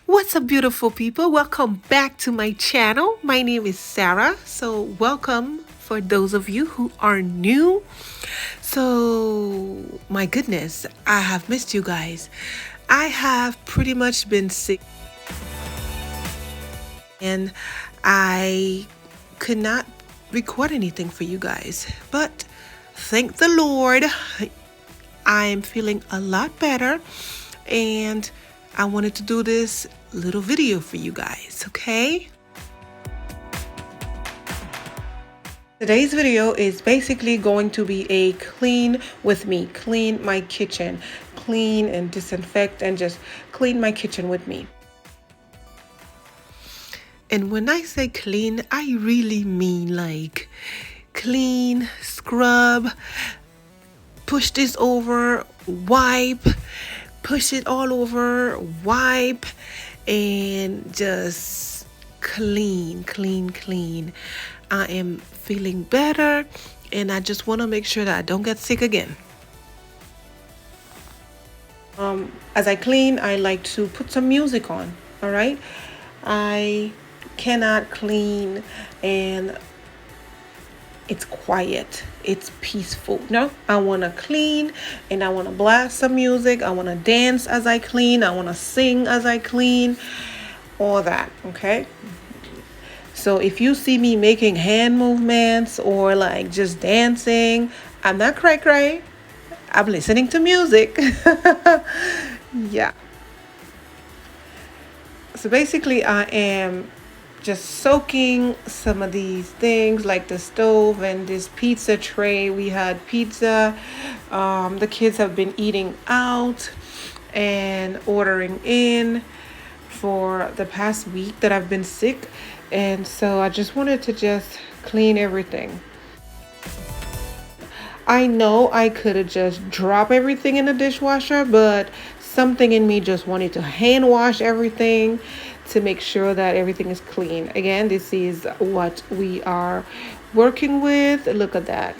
What's up, beautiful people? Welcome back to my channel. My name is Sarah. So, welcome for those of you who are new. So, my goodness, I have missed you guys. I have pretty much been sick and I could not record anything for you guys. But thank the Lord, I am feeling a lot better and I wanted to do this little video for you guys, okay? Today's video is basically going to be a clean with me, clean my kitchen, clean and disinfect and just clean my kitchen with me. And when I say clean, I really mean like clean, scrub, push this over, wipe, push it all over, wipe, and just clean. I am feeling better, and I just want to make sure that I don't get sick again. As I clean, I like to put some music on, all right? I cannot clean and it's quiet, it's peaceful. No, I want to clean and I want to blast some music. I want to dance as I clean. I want to sing as I clean, all that, okay? So if you see me making hand movements or like just dancing, I'm not cray. I'm listening to music. Yeah. So basically I am just soaking some of these things like the stove and this pizza tray. We had pizza. The kids have been eating out and ordering in for the past week that I've been sick. And so I just wanted to just clean everything. I know I could have just dropped everything in the dishwasher, but something in me just wanted to hand wash everything to make sure that everything is clean. Again, this is what we are working with. Look at that.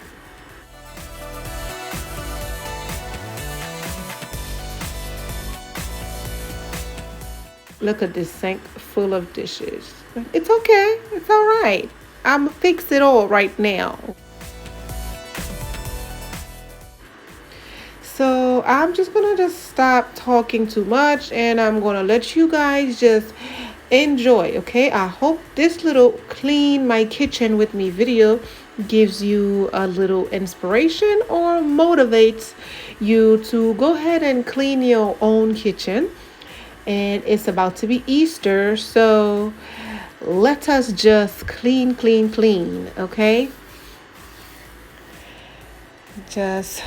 Look at this sink full of dishes. It's okay. It's all right. I'm fix it all right now. So I'm just gonna just stop talking too much and I'm gonna let you guys just enjoy, okay? I hope this little clean my kitchen with me video gives you a little inspiration or motivates you to go ahead and clean your own kitchen. And it's about to be Easter, so let us just clean, okay? Just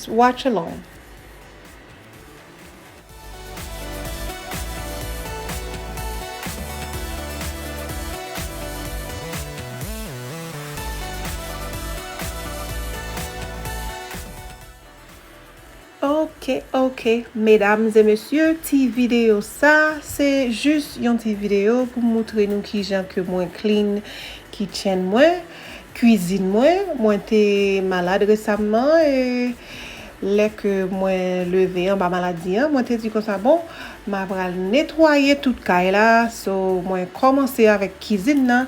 watch along. Ok, mesdames et messieurs, ti vidéo ça, c'est juste une petite vidéo pour montrer nous qui gens que moi clean kitchen moi, cuisine moi t'es malade récemment et les que moi levé en bas maladie, moi t'ai dit comme ça bon, m'a pral nettoyer toute caille là, so moi commencer avec cuisine là.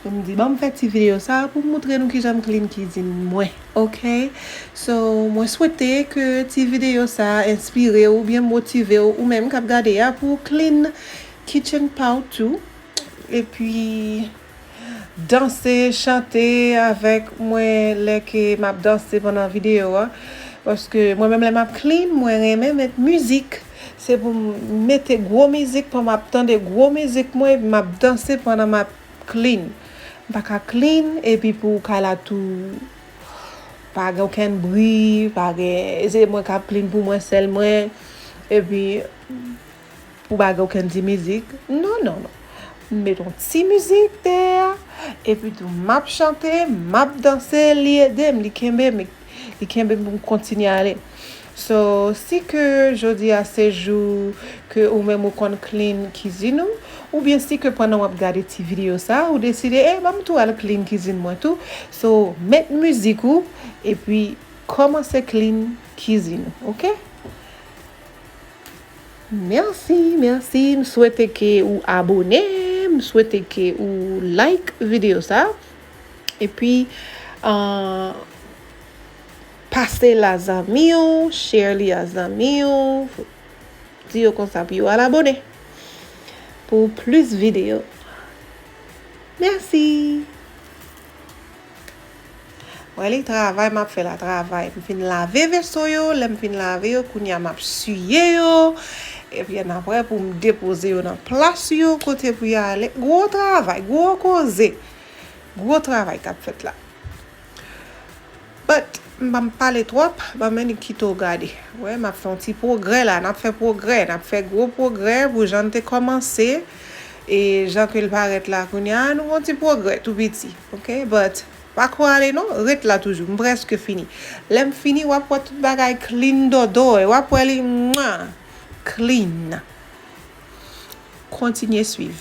Je me dis, bon, je fais cette vidéo ça pour montrer nous que j'aime clean cuisine moi, ok? So, moi souhaiter que cette vidéo ça inspire ou bien motiver ou même cap garder pour clean kitchen partout et puis danser, chanter avec moi les que m'a danser pendant la vidéo parce que moi-même les m'a clean, moi j'aime mettre musique. C'est pour mettre gros musique pour m'attendre gros musique moi m'a danser pendant ma clean. Pas clean et puis pour qu'elle tout pas aucun bruit pas c'est moi qui clean pour moi seul moi et puis pour pas aucun musique non mettons petite musique derrière et puis tout m'a chanter m'a danser li kembe pour continuer à aller. So, si que je dis à ces jours que ou même ou qu'on clean cuisine ou bien si que pendant on regarder cette vidéo ça ou décider tout aller clean cuisine moi tout. So, mettre musique ou et puis commencer clean cuisine, OK? Merci. Je souhaite que vous abonnez, je souhaite que vous like vidéo ça. Et puis, passez la amis, share les amis, dire comme ça, puis à l'abonner pour plus de vidéos. Merci. Le travail m'a fait la travail. Je fin laver vaisseau yo, je fin laver yo, kounya m'a suyer yo. Et puis après pour me déposer yo dans place yo côté pour y aller. Gros travail, gros cause. Gros travail qu'a fait là. But m'a parler trop, m'a même quitter regarder. Ouais, m'a fait un petit progrès là, n'a fait progrès, n'a fait gros progrès pour j'en te commencer et Jean que le paraît là kounya nous un petit progrès tout petit. OK? But pas quoi aller non, rete là toujours, presque fini. L'aime fini, ou après tout bagay clean dodo, ou après li clean. Continuez suivre.